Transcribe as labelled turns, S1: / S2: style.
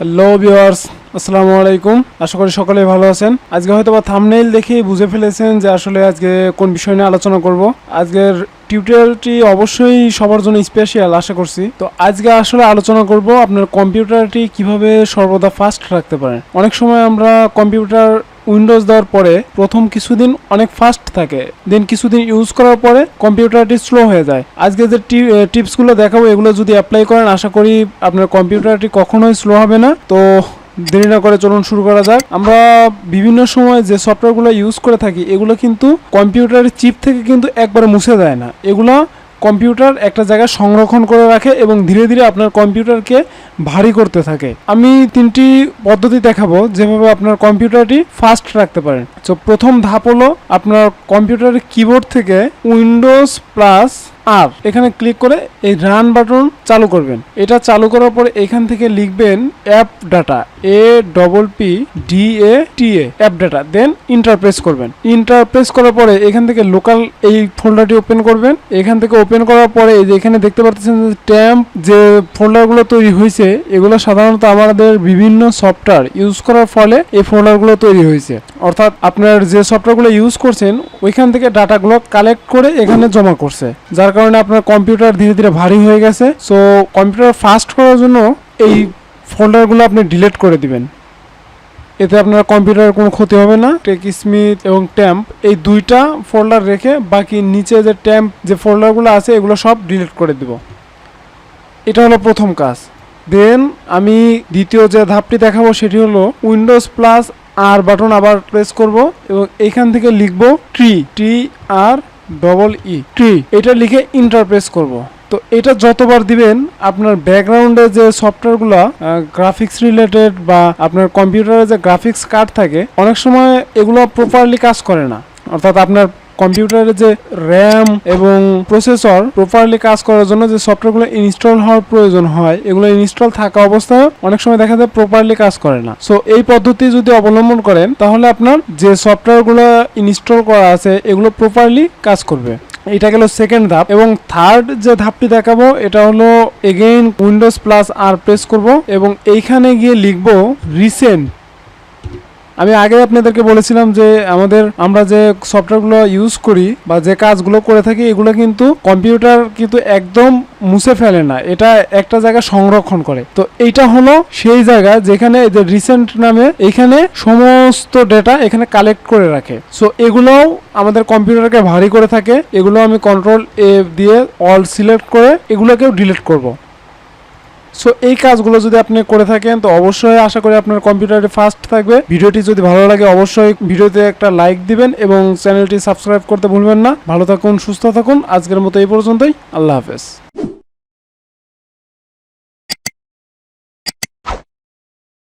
S1: Hello viewers, আসসালামু আলাইকুম। আশা করি সকলেই ভালো আছেন। আজকে হয়তো বা থাম্বনেইল দেখেই বুঝে ফেলেছেন যে আসলে আজকে কোন বিষয় নিয়ে আলোচনা করব। আজকের টিউটোরিয়ালটি অবশ্যই সবার জন্য স্পেশাল আশা করছি। তো আজকে আসলে আলোচনা করব আপনার কম্পিউটারটি কিভাবে সর্বদা ফাস্ট রাখতে পারেন। অনেক সময় আমরা কম্পিউটার উইন্ডোজ দেওয়ার পরে প্রথম কিছুদিন অনেক ফাস্ট থাকে, দেন কিছুদিন ইউজ করার পরে কম্পিউটারটি স্লো হয়ে যায়। আজকে যে টিপসগুলো দেখাবো এগুলো যদি অ্যাপ্লাই করেন আশা করি আপনার কম্পিউটারটি কখনোই স্লো হবে না। তো দেরি না করে চলুন শুরু করা যাক। আমরা বিভিন্ন সময় যে সফটওয়্যারগুলো ইউজ করে থাকি এগুলো কিন্তু কম্পিউটারের চিপ থেকে কিন্তু একবারে মুছে যায় না। এগুলো কম্পিউটার একটা জায়গায় সংরক্ষণ করে রাখে এবং ধীরে ধীরে আপনার কম্পিউটারকে ভারী করতে থাকে। আমি তিনটি পদ্ধতি দেখাবো যেভাবে আপনার কম্পিউটারটি ফাস্ট রাখতে পারেন। তো প্রথম ধাপ হলো আপনার কম্পিউটারের কিবোর্ড থেকে উইন্ডোজ প্লাস আর এখানে ক্লিক করে এই রান বাটন চালু করবেন। এটা চালু করার পরে এখান থেকে লিখবেন app data, APPDATA app data, then enter press করবেন। ইন্টার প্রেস করার পরে এখান থেকে লোকাল এই ফোল্ডারটি ওপেন করবেন। এখান থেকে ওপেন করার পরে এই যে এখানে দেখতে পাচ্ছেন যে ট্যাম্প যে ফোল্ডারগুলো তৈরি হয়েছে এগুলো সাধারণত আমাদের বিভিন্ন সফটওয়্যার ইউজ করার ফলে এই ফোল্ডারগুলো তৈরি হয়েছে। অর্থাৎ আপনার যে সফটওয়্যারগুলো ইউজ করছেন ওইখান থেকে ডাটাগুলো কালেক্ট করে এখানে জমা করছে, যার কারণে আপনার কম্পিউটার ধীরে ধীরে ভারী হয়ে গেছে। সো কম্পিউটার ফাস্ট করার জন্য এই ফোল্ডারগুলো আপনি ডিলিট করে দিবেন। এতে আপনার কম্পিউটারের কোনো ক্ষতি হবে না। টেকস্মিথ এবং ট্যাম্প এই দুইটা ফোল্ডার রেখে বাকি নিচে যে ট্যাম্প যে ফোল্ডারগুলো আছে এগুলো সব ডিলিট করে দিব। এটা হলো প্রথম কাজ। দেন আমি দ্বিতীয় যে ধাপটি দেখাবো সেটি হলো উইন্ডোজ প্লাস আর বাটন আবার প্রেস করব এবং এইখান থেকে লিখব TREE এটা লিখে ইন্টার প্রেস করব। তো এটা যতবার দিবেন আপনার ব্যাকগ্রাউন্ডে যে সফটওয়্যারগুলো গ্রাফিক্স রিলেটেড বা আপনার কম্পিউটারে যে গ্রাফিক্স কার্ড থাকে অনেক সময় এগুলো প্রপারলি কাজ করে না। অর্থাৎ আপনার কম্পিউটারের যে র্যাম এবং প্রসেসর প্রপারলি কাজ করার জন্য যে সফটওয়্যারগুলো ইনস্টল হওয়ার প্রয়োজন হয় এগুলো ইনস্টল থাকা অবস্থায় অনেক সময় দেখা যায় প্রপারলি কাজ করে না। সো এই পদ্ধতি যদি অবলম্বন করেন তাহলে আপনার যে সফটওয়্যারগুলো ইনস্টল করা আছে এগুলো প্রপারলি কাজ করবে। এটা গেল সেকেন্ড ধাপ। এবং থার্ড যে ধাপটি দেখাবো এটা হলো এগেইন উইন্ডোজ প্লাস আর প্রেস করব এবং এইখানে গিয়ে লিখবো রিসেন্ট। আমি আগে আপনাদেরকে বলেছিলাম যে আমরা যে সফটওয়্যারগুলো ইউজ করি বা যে কাজগুলো করে থাকি এগুলো কিন্তু কম্পিউটার কিন্তু একদম মুছে ফেলে না, এটা একটা জায়গায় সংরক্ষণ করে। তো এইটা হলো সেই জায়গা যেখানে যে রিসেন্ট নামে এখানে সমস্ত ডেটা এখানে কালেক্ট করে রাখে। সো এগুলোও আমাদের কম্পিউটারকে ভারী করে থাকে। এগুলো আমি কন্ট্রোল-A দিয়ে অল সিলেক্ট করে এগুলোকেও ডিলিট করব। সো এই কাজগুলো যদি আপনি করে থাকেন তো অবশ্যই আশা করি আপনার কম্পিউটারটি ফাস্ট থাকবে। ভিডিওটি যদি ভালো লাগে অবশ্যই ভিডিওতে একটা লাইক দিবেন এবং চ্যানেলটি সাবস্ক্রাইব করতে ভুলবেন না। ভালো থাকুন, সুস্থ থাকুন। আজকের মতো এই পর্যন্তই। আল্লাহ হাফেজ।